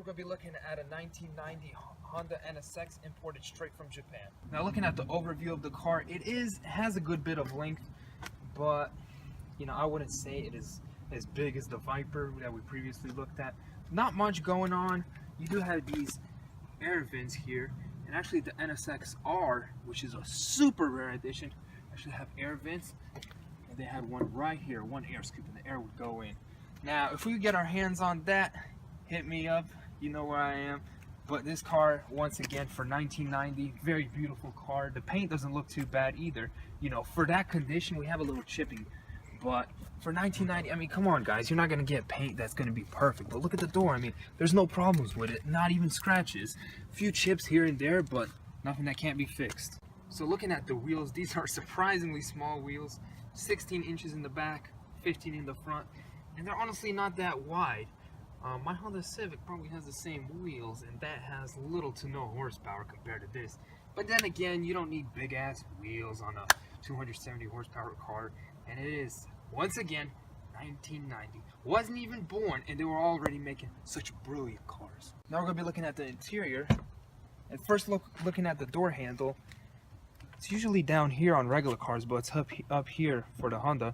we're going to be looking at a 1990 Honda NSX imported straight from Japan. Now looking at the overview of the car, it has a good bit of length, but you know, I wouldn't say it is as big as the Viper that we previously looked at. Not much going on. You do have these air vents here, and actually the NSX R, which is a super rare edition, actually have air vents, and they had one right here, one air scoop, and the air would go in. Now if we could get our hands on that, hit me up, you know where I am. But this car, once again, for 1990, very beautiful car. The paint doesn't look too bad either. You know, for that condition, we have a little chipping. But for 1990, I mean, come on, guys. You're not going to get paint that's going to be perfect. But look at the door. I mean, there's no problems with it. Not even scratches. A few chips here and there, but nothing that can't be fixed. So looking at the wheels, these are surprisingly small wheels. 16 inches in the back, 15 in the front. And they're honestly not that wide. My Honda Civic probably has the same wheels, and that has little to no horsepower compared to this. But then again, you don't need big ass wheels on a 270 horsepower car, and it is, once again, 1990. Wasn't even born, and they were already making such brilliant cars. Now we're going to be looking at the interior. And first looking at the door handle, it's usually down here on regular cars, but it's up here for the Honda,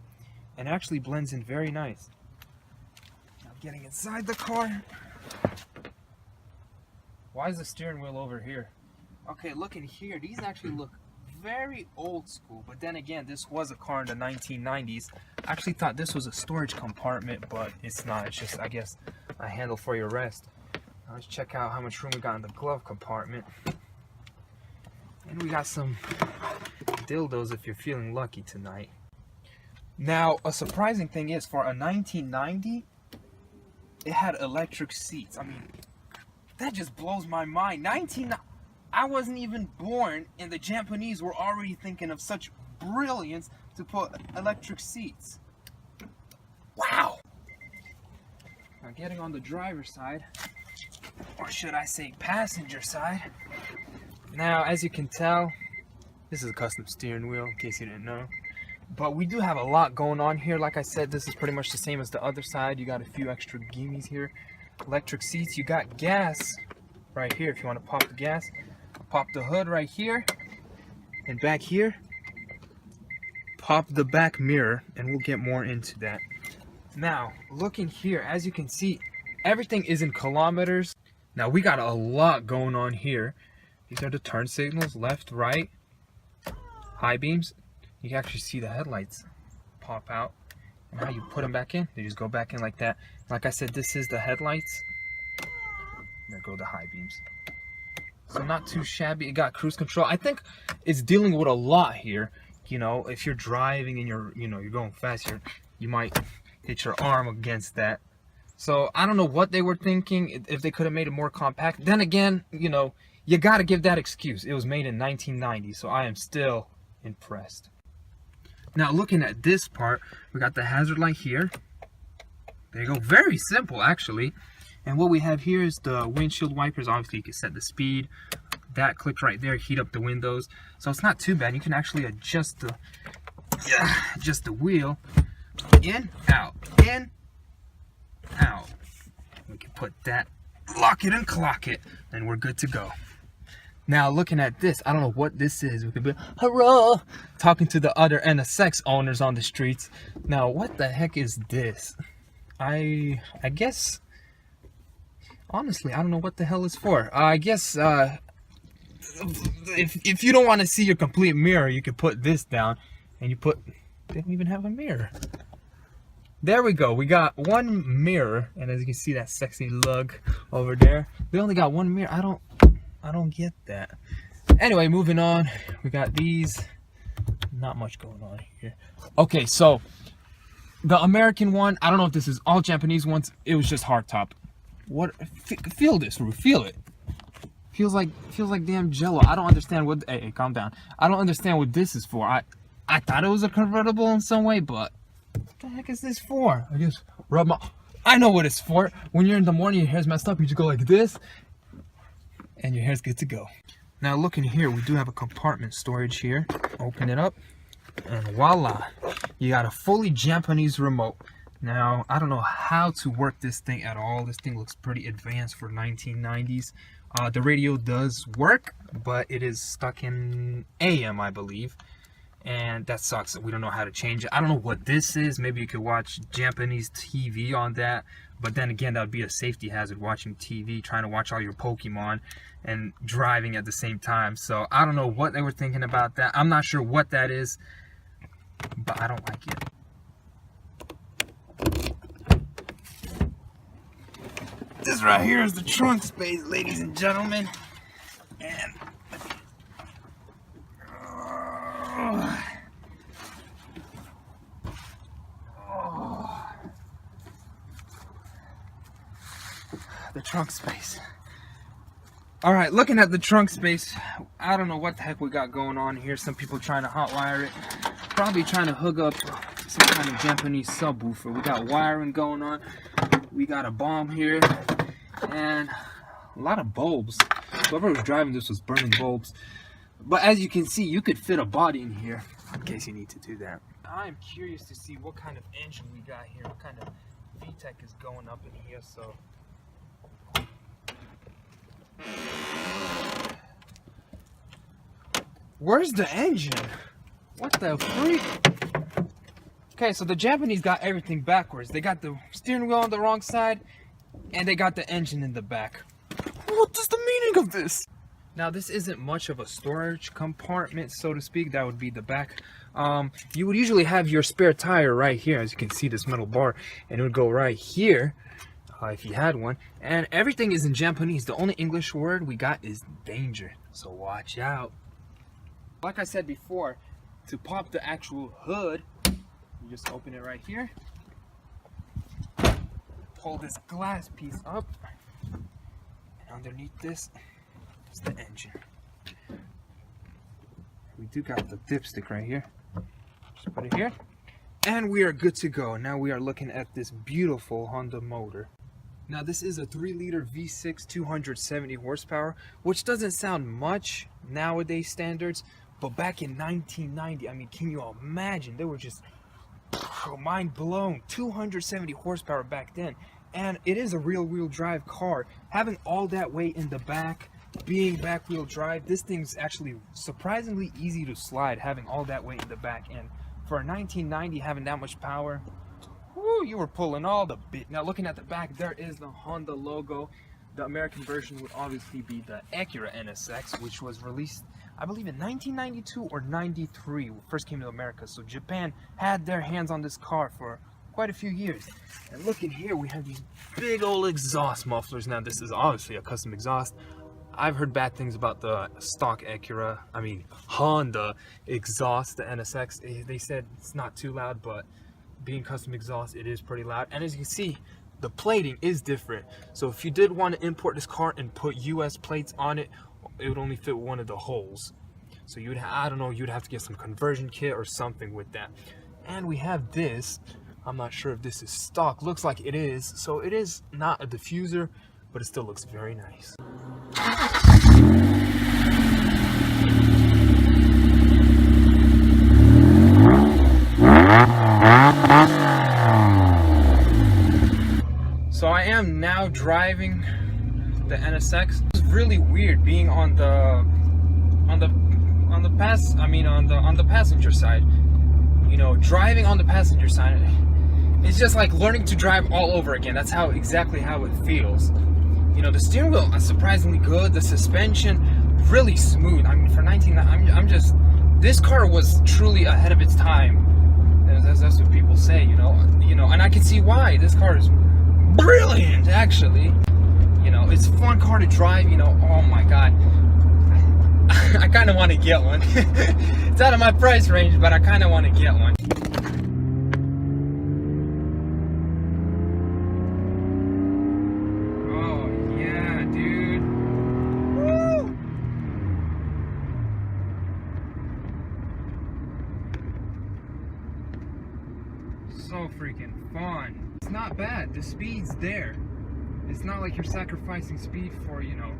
and it actually blends in very nice. Getting inside the car. Why is the steering wheel over here? Okay, looking here, these actually look very old school, but then again, this was a car in the 1990s. I actually thought this was a storage compartment, but it's not. It's just, I guess, a handle for your rest. Now let's check out how much room we got in the glove compartment. And we got some dildos if you're feeling lucky tonight. Now, a surprising thing is, for a 1990, it had electric seats. I mean, that just blows my mind. I wasn't even born, and the Japanese were already thinking of such brilliance to put electric seats. Wow! Now getting on the driver's side, or should I say passenger side. Now, as you can tell, this is a custom steering wheel, in case you didn't know. But we do have a lot going on here. Like I said, this is pretty much the same as the other side. You got a few extra gimmies here. Electric seats. You got gas right here if you want to pop the gas. Pop the hood right here. And back here, pop the back mirror, and we'll get more into that. Now, looking here, as you can see, everything is in kilometers. Now, we got a lot going on here. These are the turn signals, left, right, high beams. You can actually see the headlights pop out, and how you put them back in, they just go back in like that. Like I said, this is the headlights. There go the high beams. So not too shabby. It got cruise control. I think it's dealing with a lot here. You know, if you're driving and you're going fast, you might hit your arm against that. So I don't know what they were thinking, if they could have made it more compact. Then again, you know, you got to give that excuse. It was made in 1990, so I am still impressed. Now looking at this part, we got the hazard light here. There you go, very simple actually. And what we have here is the windshield wipers. Obviously you can set the speed. That click right there, heat up the windows. So it's not too bad. You can actually adjust the wheel. In, out, in, out. We can put that, lock it and clock it, and we're good to go. Now looking at this, I don't know what this is. We could be hurrah talking to the other NSX owners on the streets. Now what the heck is this? I guess, honestly, I don't know what the hell it's for. I guess if you don't want to see your complete mirror, you could put this down, and you put, they don't even have a mirror. There we go. We got one mirror, and as you can see, that sexy lug over there. We only got one mirror. I don't get that. Anyway, moving on. We got these. Not much going on here. Okay, so the American one, I don't know if this is all Japanese ones. It was just hardtop. What? Feel this, Roo. Feel it. Feels like damn Jello. I don't understand what. Hey, calm down. I don't understand what this is for. I thought it was a convertible in some way, but what the heck is this for? I just rub my. I know what it's for. When you're in the morning, your hair's messed up. You just go like this, and your hair's good to go. Now looking here, we do have a compartment storage here. Open it up, and voila, you got a fully Japanese remote. Now, I don't know how to work this thing at all. This thing looks pretty advanced for 1990s. The radio does work, but it is stuck in AM, I believe. And that sucks. We don't know how to change it. I don't know what this is. Maybe you could watch Japanese TV on that. But then again, that would be a safety hazard, watching TV, trying to watch all your Pokemon and driving at the same time. So I don't know what they were thinking about that. I'm not sure what that is, but I don't like it. This right here is the trunk space, ladies and gentlemen. And the trunk space. Alright, looking at the trunk space, I don't know what the heck we got going on here. Some people trying to hotwire it. Probably trying to hook up some kind of Japanese subwoofer. We got wiring going on. We got a bomb here. And a lot of bulbs. Whoever was driving this was burning bulbs. But as you can see, you could fit a body in here in case you need to do that. I'm curious to see what kind of engine we got here. What kind of VTEC is going up in here. So where's the engine? What the freak? Okay, so the Japanese got everything backwards. They got the steering wheel on the wrong side, and they got the engine in the back. What is the meaning of this? Now, this isn't much of a storage compartment, so to speak. That would be the back. You would usually have your spare tire right here, as you can see, this metal bar, and it would go right here. If you had one. And everything is in Japanese. The only English word we got is danger, so watch out. Like I said before, to pop the actual hood, you just open it right here, pull this glass piece up, and underneath this is the engine. We do got the dipstick right here. Just put it here, and we are good to go. Now we are looking at this beautiful Honda motor. Now this is a 3-liter V6, 270 horsepower, which doesn't sound much nowadays standards, but back in 1990, I mean, can you imagine? They were just mind blown. 270 horsepower back then, and it is a rear-wheel drive car. Having all that weight in the back, being back-wheel drive, this thing's actually surprisingly easy to slide, having all that weight in the back. And for a 1990, having that much power, woo, you were pulling all the bit. Now looking at the back, there is the Honda logo. The American version would obviously be the Acura NSX, which was released, I believe, in 1992 or 93, when it first came to America. So Japan had their hands on this car for quite a few years. And look in here, we have these big old exhaust mufflers. Now this is obviously a custom exhaust. I've heard bad things about the stock Honda exhaust, the NSX. They said it's not too loud, but being custom exhaust, it is pretty loud. And as you can see, the plating is different. So if you did want to import this car and put US plates on it, it would only fit one of the holes. So you would, I don't know, you'd have to get some conversion kit or something with that. And we have this. I'm not sure if this is stock. Looks like it is. So it is not a diffuser, but it still looks very nice. So I am now driving the NSX. It's really weird being on the passenger side. You know, driving on the passenger side, it's just like learning to drive all over again. That's exactly how it feels. You know, the steering wheel is surprisingly good. The suspension really smooth. I mean, for 1990, this car was truly ahead of its time. That's what people say, you know, and I can see why. This car is brilliant, actually. You know, it's a fun car to drive. You know, oh my god, I kind of want to get one. It's out of my price range, but I kind of want to get one. Oh yeah, dude. Woo! So freaking fun. It's not bad. The speed's there. It's not like you're sacrificing speed for, you know,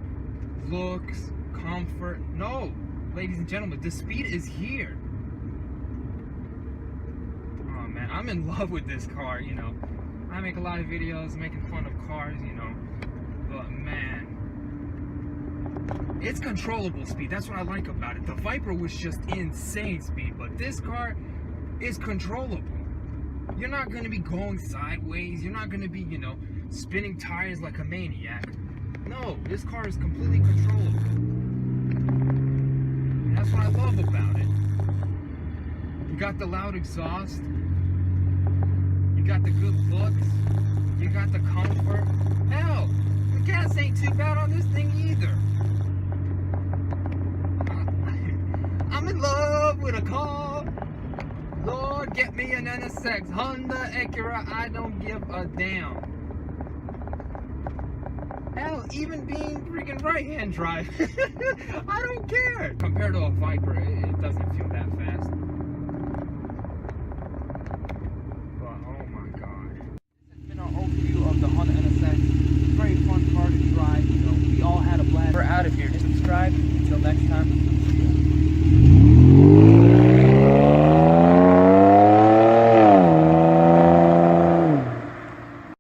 looks, comfort. No, ladies and gentlemen, the speed is here. Oh man, I'm in love with this car, you know. I make a lot of videos making fun of cars, you know, but man, it's controllable speed. That's what I like about it. The Viper was just insane speed, but this car is controllable. You're not going to be going sideways. You're not going to be, you know, spinning tires like a maniac. No, this car is completely controllable. And that's what I love about it. You got the loud exhaust. You got the good looks. You got the comfort. Hell, the gas ain't too bad on this thing either. I'm in love with a car. Lord, get me an NSX. Honda, Acura, I don't give a damn. Hell, even being freaking right-hand drive, I don't care. Compared to a Viper, it doesn't feel that fast.